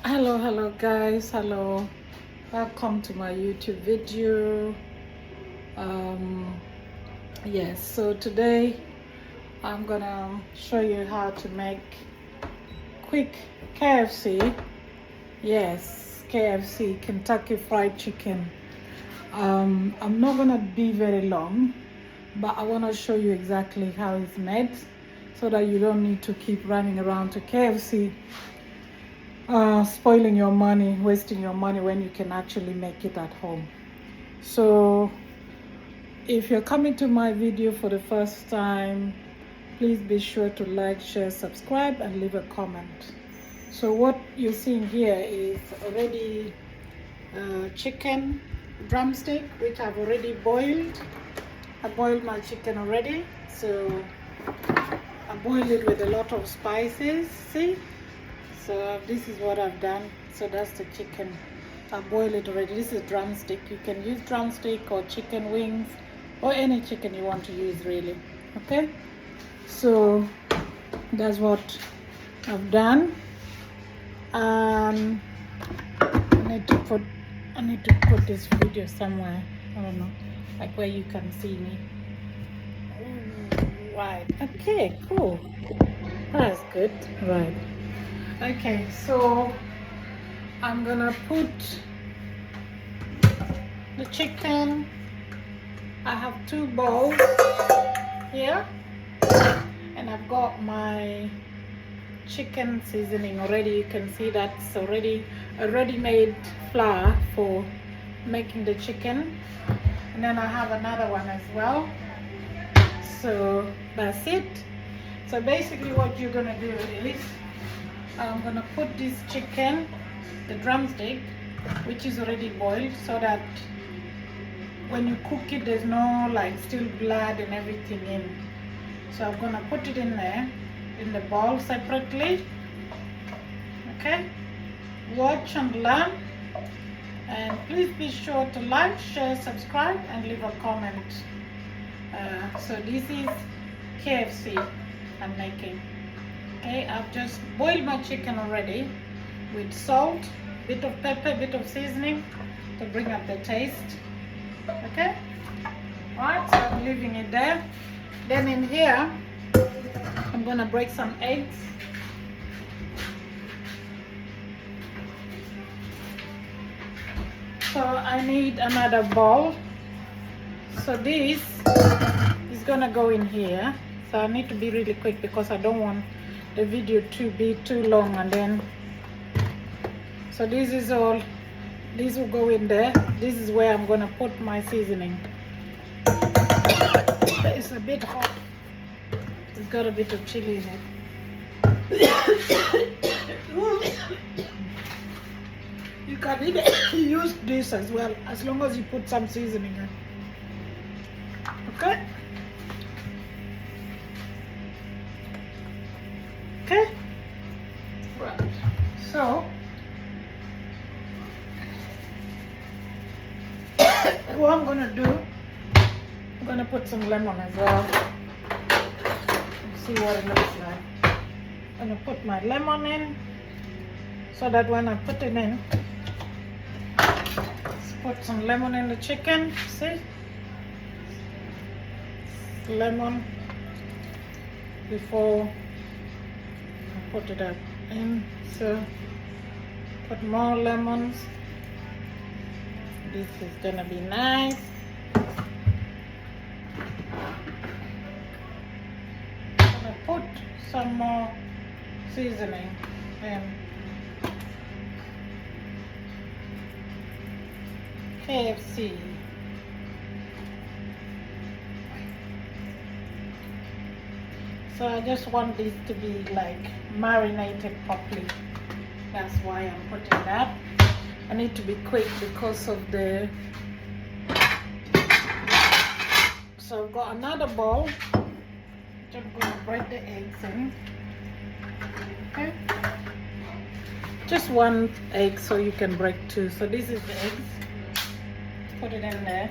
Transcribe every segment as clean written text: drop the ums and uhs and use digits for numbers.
Hello guys, hello, welcome to my YouTube video. um yes, so today I'm gonna show you how to make quick KFC. Yes, KFC, Kentucky Fried Chicken. I'm not gonna be very long, but I want to show you exactly how it's made so that you don't need to keep running around to KFC, spoiling your money, wasting your money when you can actually make it at home. So if you're coming to my video for the first time, please be sure to like, share, subscribe, and leave a comment. So what you're seeing here is already chicken drumstick, which I've already boiled. I boiled my chicken already, so I boiled it with a lot of spices. See, so this is what I've done. So that's the chicken. I boiled it already. This is drumstick. You can use drumstick or chicken wings or any chicken you want to use, really. Okay, so that's what I've done. I need to put this video somewhere. I don't know, like where you can see me. Right. Okay, cool. That's good. Right. Okay, so I'm gonna put the chicken. I have 2 bowls here, and I've got my chicken seasoning already. You can see that's already a ready-made flour for making the chicken, and then I have another one as well. So that's it. So basically what you're gonna do is I'm gonna put this chicken, the drumstick, which is already boiled, so that when you cook it there's no like still blood and everything in. So I'm gonna put it in there in the bowl separately. Okay, watch and learn, and please be sure to like, share, subscribe, and leave a comment. So this is KFC I'm making. Okay, I've just boiled my chicken already with salt, bit of pepper, bit of seasoning to bring up the taste. Okay, right, so I'm leaving it there. Then in here I'm gonna break some eggs. So I need another bowl. So this is gonna go in here. So I need to be really quick because I don't want the video to be too long. And then, so this is all, this will go in there. This is where I'm gonna put my seasoning. It's a bit hot. It's got a bit of chili in it. You can even use this as well, as long as you put some seasoning in. Okay? Okay? Right. So, what I'm gonna do, I'm gonna put some lemon as well. See what it looks like. I'm gonna put my lemon in, so that when I put it in, let's put some lemon in the chicken. See? Lemon before I put it up in. So put more lemons. This is gonna be nice. I'm gonna put some more seasoning in. KFC. So I just want this to be like marinated properly. That's why I'm putting that. I need to be quick because of the... So I've got another bowl, which I'm going to break the eggs in. Okay. Just 1 egg, so you can break 2. So this is the eggs. Put it in there.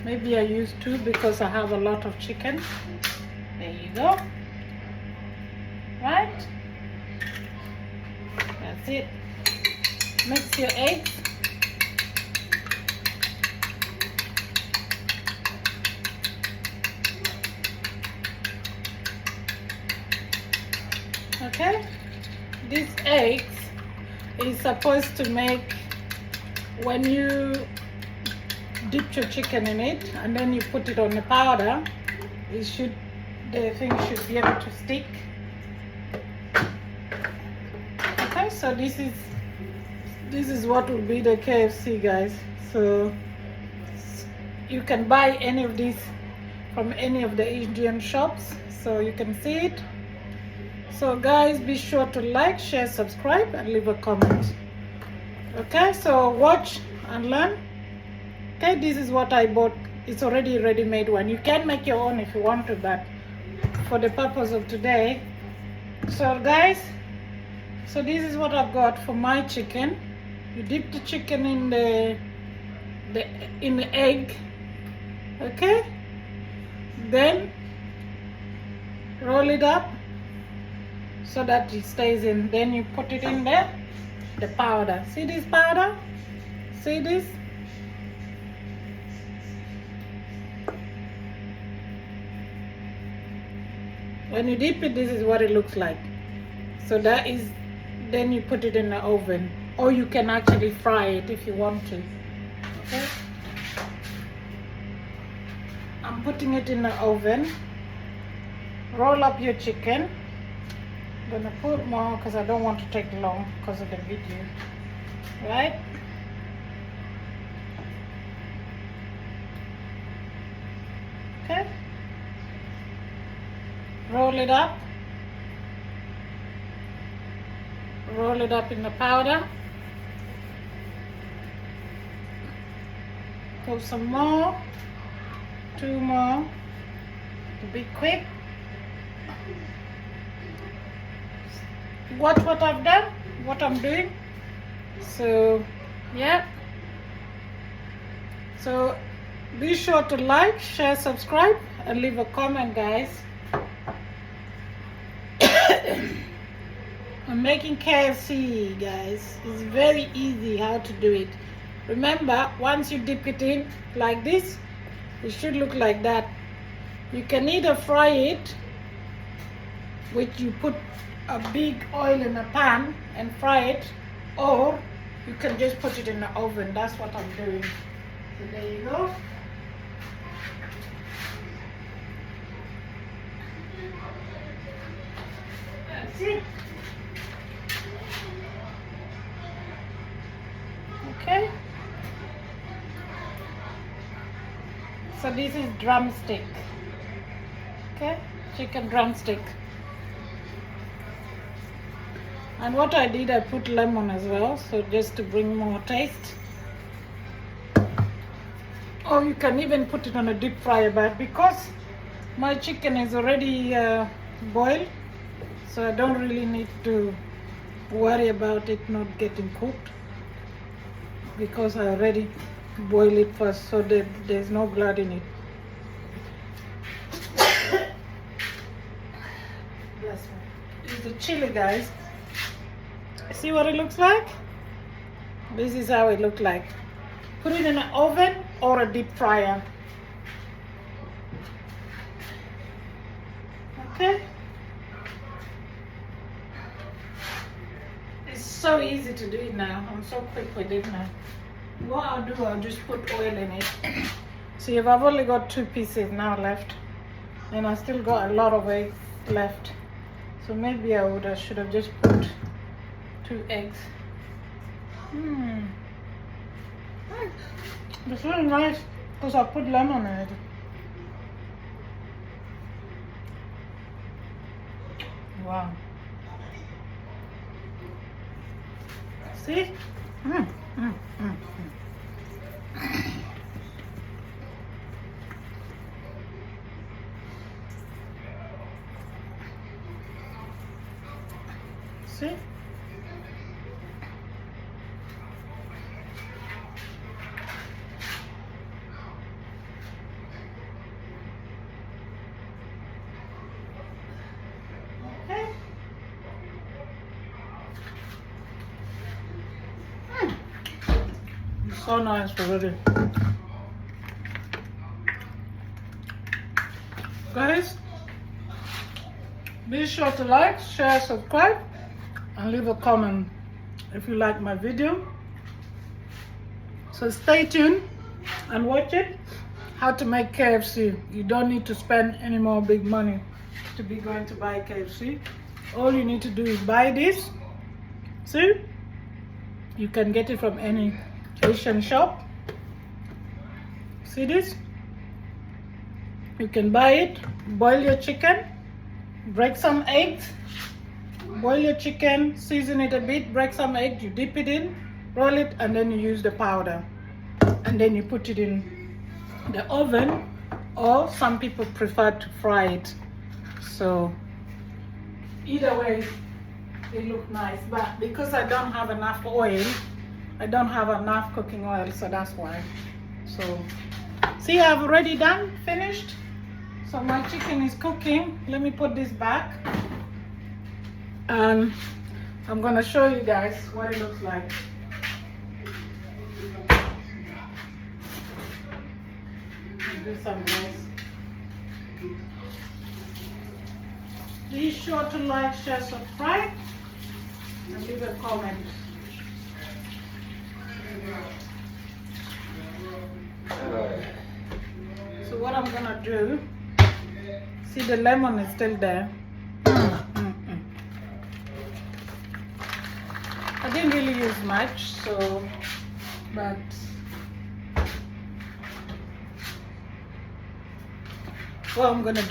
Maybe I use 2 because I have a lot of chicken. There you go. Right? it. Mix your eggs. Okay, these eggs is supposed to make, when you dip your chicken in it and then you put it on the powder, the thing should be able to stick. Okay, so this is what will be the KFC, guys. So you can buy any of these from any of the Indian shops, so you can see it. So guys, be sure to like, share, subscribe, and leave a comment. Okay, so watch and learn. Okay, this is what I bought. It's already a ready-made one. You can make your own if you want to, but for the purpose of today. So guys, so this is what I've got for my chicken. You dip the chicken in the egg. Okay, then roll it up so that it stays in. Then you put it in there, the powder. See this powder? See this? When you dip it, this is what it looks like. So that is, then you put it in the oven, or you can actually fry it if you want to. Okay, I'm putting it in the oven. Roll up your chicken. I'm gonna put more because I don't want to take long because of the video, right? Okay, roll it up in the powder. Go some more, 2 more to be quick. Watch what I've done, what I'm doing. So yeah, so be sure to like, share, subscribe, and leave a comment, guys. I'm making KFC, guys. It's very easy how to do it. Remember, once you dip it in like this, it should look like that. You can either fry it, which you put a big oil in a pan and fry it, or you can just put it in the oven. That's what I'm doing. So there you go. That's it. Okay. So this is drumstick. Okay, chicken drumstick. And what I did, I put lemon as well, so just to bring more taste. Or you can even put it on a deep fryer, but because my chicken is already boiled, so I don't really need to worry about it not getting cooked, because I already boiled it first, so there's no blood in it. This is the chili, guys. See what it looks like? This is how it looks like. Put it in an oven or a deep fryer. Okay? It's so easy to do it now. I'm so quick with it now. What I'll do, I'll just put oil in it. See, if I've only got 2 pieces now left, and I still got a lot of eggs left. So maybe I should have just put 2 eggs. It's really nice because I put lemon in it. Wow. See? See? So nice already. Guys, be sure to like, share, subscribe, and leave a comment if you like my video. So stay tuned and watch it. How to make KFC. You don't need to spend any more big money to be going to buy KFC. All you need to do is buy this. See? You can get it from any Asian shop. See this? You can buy it, boil your chicken, break some eggs, boil your chicken, season it a bit, break some eggs, you dip it in, roll it, and then you use the powder. And then you put it in the oven, or some people prefer to fry it. So either way, they look nice, but because I don't have enough oil, I don't have enough cooking oil, so that's why. So see, I've already finished. So my chicken is cooking. Let me put this back, and I'm gonna show you guys what it looks like. Do some rice. Be sure to like, share, subscribe, and leave a comment. So what I'm gonna do, see, the lemon is still there. I didn't really use much, so, but what I'm gonna do